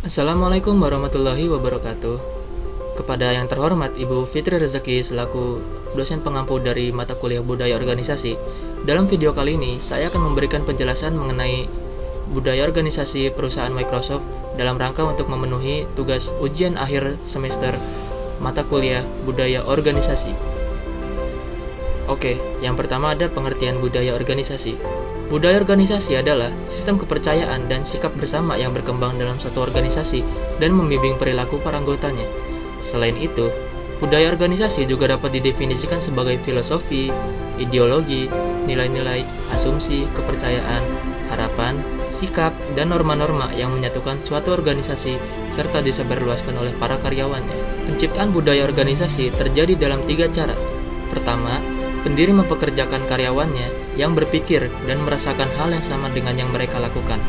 Assalamualaikum warahmatullahi wabarakatuh. Kepada yang terhormat Ibu Fitri Rezeki selaku dosen pengampu dari mata kuliah Budaya Organisasi, dalam video kali ini saya akan memberikan penjelasan mengenai budaya organisasi perusahaan Microsoft dalam rangka untuk memenuhi tugas ujian akhir semester mata kuliah Budaya Organisasi. Oke, yang pertama ada pengertian budaya organisasi. Budaya organisasi adalah sistem kepercayaan dan sikap bersama yang berkembang dalam suatu organisasi dan membimbing perilaku para anggotanya. Selain itu, budaya organisasi juga dapat didefinisikan sebagai filosofi, ideologi, nilai-nilai, asumsi, kepercayaan, harapan, sikap, dan norma-norma yang menyatukan suatu organisasi serta disebarluaskan oleh para karyawannya. Penciptaan budaya organisasi terjadi dalam 3 cara. Pertama, pendiri mempekerjakan karyawannya yang berpikir dan merasakan hal yang sama dengan yang mereka lakukan.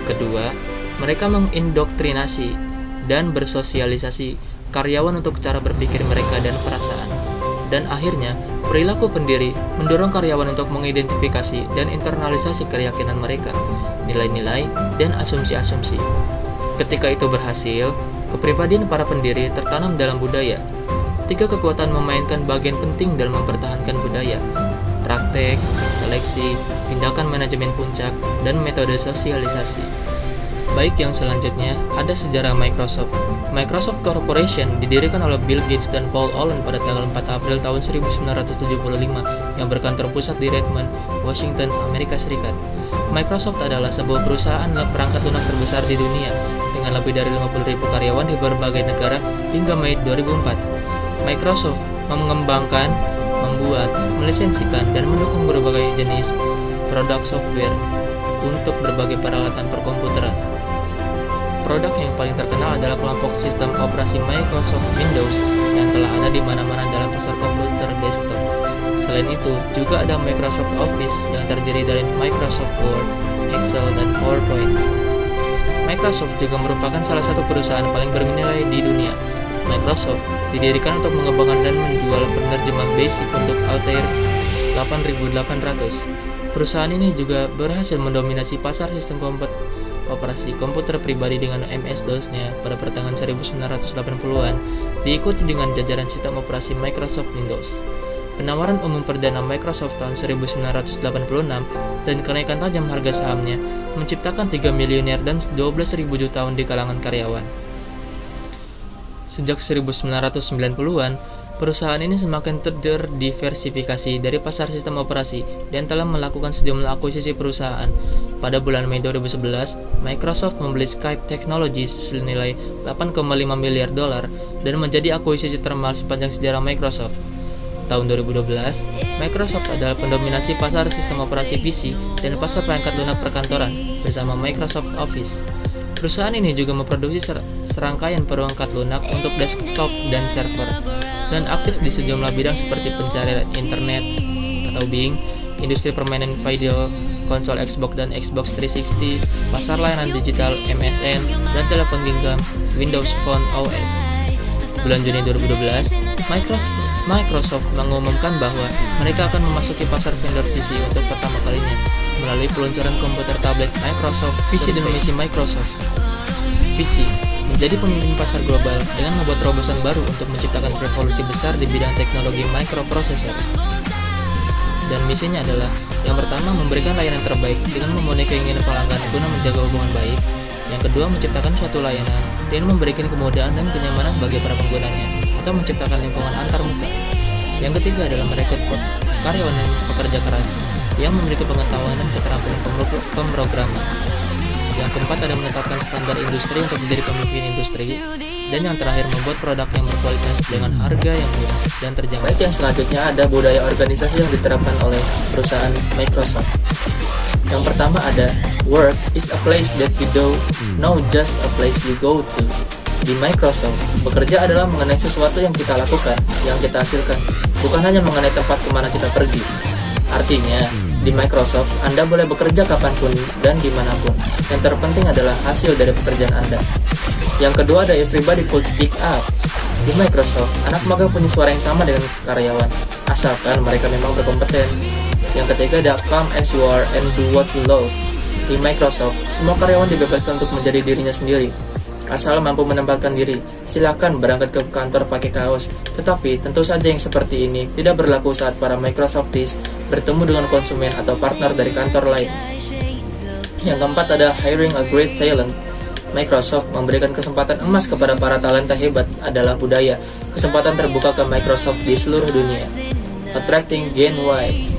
Kedua, mereka mengindoktrinasi dan bersosialisasi karyawan untuk cara berpikir mereka dan perasaan. Dan akhirnya, perilaku pendiri mendorong karyawan untuk mengidentifikasi dan internalisasi keyakinan mereka, nilai-nilai, dan asumsi-asumsi. Ketika itu berhasil, kepribadian para pendiri tertanam dalam budaya. 3 kekuatan memainkan bagian penting dalam mempertahankan budaya: praktek, seleksi, tindakan manajemen puncak, dan metode sosialisasi. Baik, yang selanjutnya ada sejarah Microsoft. Microsoft Corporation didirikan oleh Bill Gates dan Paul Allen pada tanggal 4 April tahun 1975 yang berkantor pusat di Redmond, Washington, Amerika Serikat. Microsoft adalah sebuah perusahaan perangkat lunak terbesar di dunia dengan lebih dari 50.000 karyawan di berbagai negara hingga Mei 2004. Microsoft mengembangkan, membuat, melisensikan, dan mendukung berbagai jenis produk software untuk berbagai peralatan perkomputeran. Produk yang paling terkenal adalah kelompok sistem operasi Microsoft Windows yang telah ada di mana-mana dalam pasar komputer desktop. Selain itu, juga ada Microsoft Office yang terdiri dari Microsoft Word, Excel, dan PowerPoint. Microsoft juga merupakan salah satu perusahaan paling bernilai di dunia. Microsoft didirikan untuk mengembangkan dan menjual penerjemah BASIC untuk Altair 8800. Perusahaan ini juga berhasil mendominasi pasar sistem operasi komputer pribadi dengan MS-DOS-nya pada pertengahan 1980-an, diikuti dengan jajaran sistem operasi Microsoft Windows. Penawaran umum perdana Microsoft tahun 1986 dan kenaikan tajam harga sahamnya menciptakan 3 miliuner dan 12.000 jutawan di kalangan karyawan. Sejak 1990-an, perusahaan ini semakin terdiversifikasi dari pasar sistem operasi dan telah melakukan sejumlah akuisisi perusahaan. Pada bulan Mei 2011, Microsoft membeli Skype Technologies senilai 8,5 miliar dolar dan menjadi akuisisi termahal sepanjang sejarah Microsoft. Tahun 2012, Microsoft adalah pendominasi pasar sistem operasi PC dan pasar perangkat lunak perkantoran bersama Microsoft Office. Perusahaan ini juga memproduksi serangkaian perangkat lunak untuk desktop dan server, dan aktif di sejumlah bidang seperti pencarian internet atau Bing, industri permainan video, konsol Xbox dan Xbox 360, pasar layanan digital MSN, dan telepon genggam Windows Phone OS. Bulan Juni 2012, Microsoft mengumumkan bahwa mereka akan memasuki pasar vendor PC untuk pertama kalinya melalui peluncuran komputer tablet Microsoft PC dengan misi Microsoft PC menjadi pemimpin pasar global dengan membuat terobosan baru untuk menciptakan revolusi besar di bidang teknologi microprocessor. Dan misinya adalah yang pertama, memberikan layanan terbaik dengan memenuhi keinginan pelanggan guna menjaga hubungan baik. Yang kedua, menciptakan suatu layanan dengan memberikan kemudahan dan kenyamanan bagi para penggunanya atau menciptakan lingkungan antar muka. Yang ketiga adalah merekrut karyawan yang pekerja keras yang memiliki pengetahuan dan keterampilan pemrograman. Yang keempat adalah menetapkan standar industri untuk menjadi pemimpin industri. Dan yang terakhir, membuat produk yang berkualitas dengan harga yang murah dan terjangkau. Baik, yang selanjutnya ada budaya organisasi yang diterapkan oleh perusahaan Microsoft. Yang pertama ada work is a place that you do, not just a place you go to. Di Microsoft, bekerja adalah mengenai sesuatu yang kita lakukan, yang kita hasilkan, bukan hanya mengenai tempat kemana kita pergi. Artinya, di Microsoft, Anda boleh bekerja kapanpun dan dimanapun. Yang terpenting adalah hasil dari pekerjaan Anda. Yang kedua ada everybody could speak up. Di Microsoft, anak magang punya suara yang sama dengan karyawan, asalkan mereka memang berkompeten. Yang ketiga ada come as you are and do what you love. Di Microsoft, semua karyawan dibebaskan untuk menjadi dirinya sendiri. Asal mampu menempatkan diri, silakan berangkat ke kantor pakai kaos. Tetapi tentu saja yang seperti ini tidak berlaku saat para Microsofties bertemu dengan konsumen atau partner dari kantor lain. Yang keempat ada hiring a great talent. Microsoft memberikan kesempatan emas kepada para talenta hebat adalah budaya. Kesempatan terbuka ke Microsoft di seluruh dunia. Attracting Gen Y.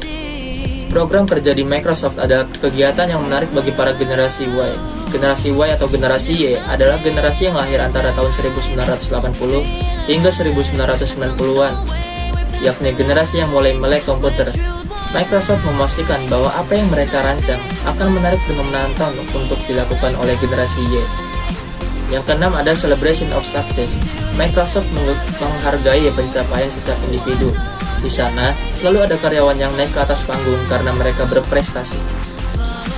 Program kerja di Microsoft adalah kegiatan yang menarik bagi para generasi Y. Generasi Y atau generasi Y adalah generasi yang lahir antara tahun 1980 hingga 1990-an, yakni generasi yang mulai melek komputer. Microsoft memastikan bahwa apa yang mereka rancang akan menarik dan menantang untuk dilakukan oleh generasi Y. Yang keenam ada Celebration of Success. Microsoft menghargai pencapaian setiap individu. Di sana, selalu ada karyawan yang naik ke atas panggung karena mereka berprestasi.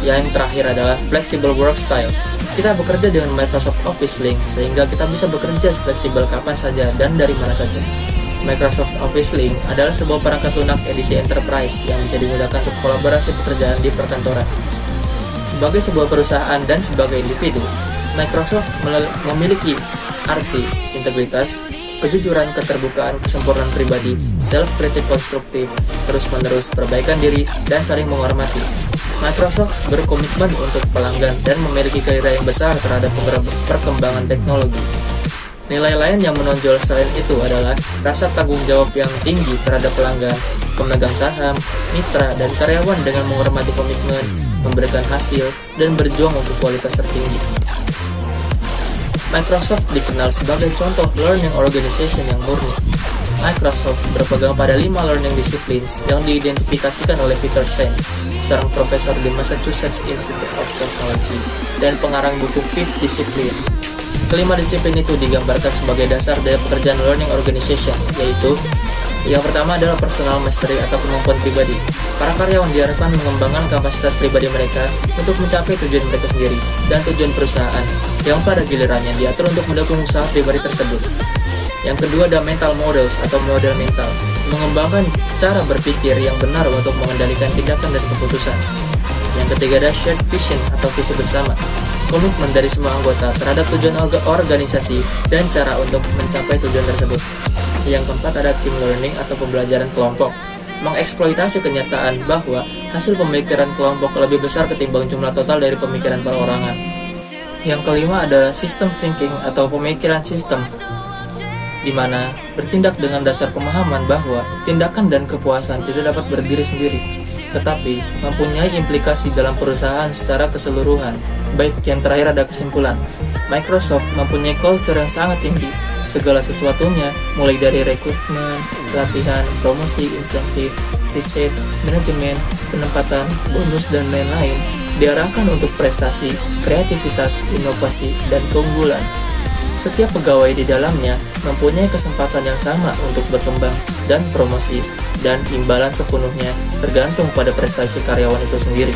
Yang terakhir adalah Flexible Work Style. Kita bekerja dengan Microsoft Office Link, sehingga kita bisa bekerja fleksibel kapan saja dan dari mana saja. Microsoft Office Link adalah sebuah perangkat lunak edisi Enterprise yang bisa digunakan untuk kolaborasi pekerjaan di perkantoran. Sebagai sebuah perusahaan dan sebagai individu, Microsoft memiliki arti integritas, kejujuran, keterbukaan, kesempurnaan pribadi, self-critic konstruktif, terus-menerus perbaikan diri, dan saling menghormati. Microsoft berkomitmen untuk pelanggan dan memiliki gairah yang besar terhadap perkembangan teknologi. Nilai lain yang menonjol selain itu adalah rasa tanggung jawab yang tinggi terhadap pelanggan, pemegang saham, mitra, dan karyawan dengan menghormati komitmen, memberikan hasil, dan berjuang untuk kualitas tertinggi. Microsoft dikenal sebagai contoh learning organization yang murni. Microsoft berpegang pada 5 learning disciplines yang diidentifikasikan oleh Peter Senge, seorang profesor di Massachusetts Institute of Technology dan pengarang buku Fifth Discipline. Kelima disiplin itu digambarkan sebagai dasar dari pekerjaan learning organization, yaitu yang pertama adalah personal mastery atau kemampuan pribadi. Para karyawan diharapkan mengembangkan kapasitas pribadi mereka untuk mencapai tujuan mereka sendiri dan tujuan perusahaan, yang pada gilirannya diatur untuk mendukung usaha pribadi tersebut. Yang kedua ada mental models atau model mental, mengembangkan cara berpikir yang benar untuk mengendalikan tindakan dan keputusan. Yang ketiga ada shared vision atau visi bersama, komitmen dari semua anggota terhadap tujuan organisasi dan cara untuk mencapai tujuan tersebut. Yang keempat ada team learning atau pembelajaran kelompok, mengeksploitasi kenyataan bahwa hasil pemikiran kelompok lebih besar ketimbang jumlah total dari pemikiran perorangan. Yang kelima ada system thinking atau pemikiran sistem, di mana bertindak dengan dasar pemahaman bahwa tindakan dan kepuasan tidak dapat berdiri sendiri, tetapi mempunyai implikasi dalam perusahaan secara keseluruhan. Baik, yang terakhir ada kesimpulan. Microsoft mempunyai culture yang sangat tinggi. Segala sesuatunya, mulai dari rekrutmen, pelatihan, promosi, insentif, riset, manajemen, penempatan, bonus, dan lain-lain, diarahkan untuk prestasi, kreativitas, inovasi, dan keunggulan. Setiap pegawai di dalamnya mempunyai kesempatan yang sama untuk berkembang dan promosi, dan imbalan sepenuhnya tergantung pada prestasi karyawan itu sendiri.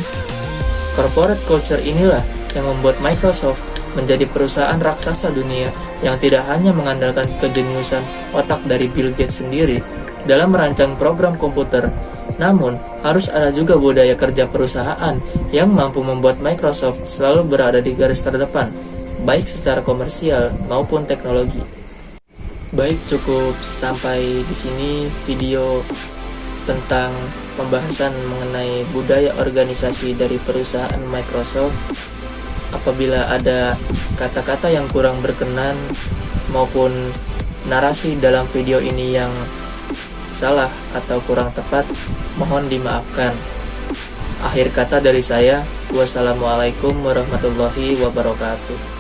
Corporate culture inilah yang membuat Microsoft menjadi perusahaan raksasa dunia yang tidak hanya mengandalkan kejeniusan otak dari Bill Gates sendiri dalam merancang program komputer, namun harus ada juga budaya kerja perusahaan yang mampu membuat Microsoft selalu berada di garis terdepan, baik secara komersial maupun teknologi. Baik, cukup sampai di sini video tentang pembahasan mengenai budaya organisasi dari perusahaan Microsoft. Apabila ada kata-kata yang kurang berkenan maupun narasi dalam video ini yang salah atau kurang tepat, mohon dimaafkan. Akhir kata dari saya, wassalamualaikum warahmatullahi wabarakatuh.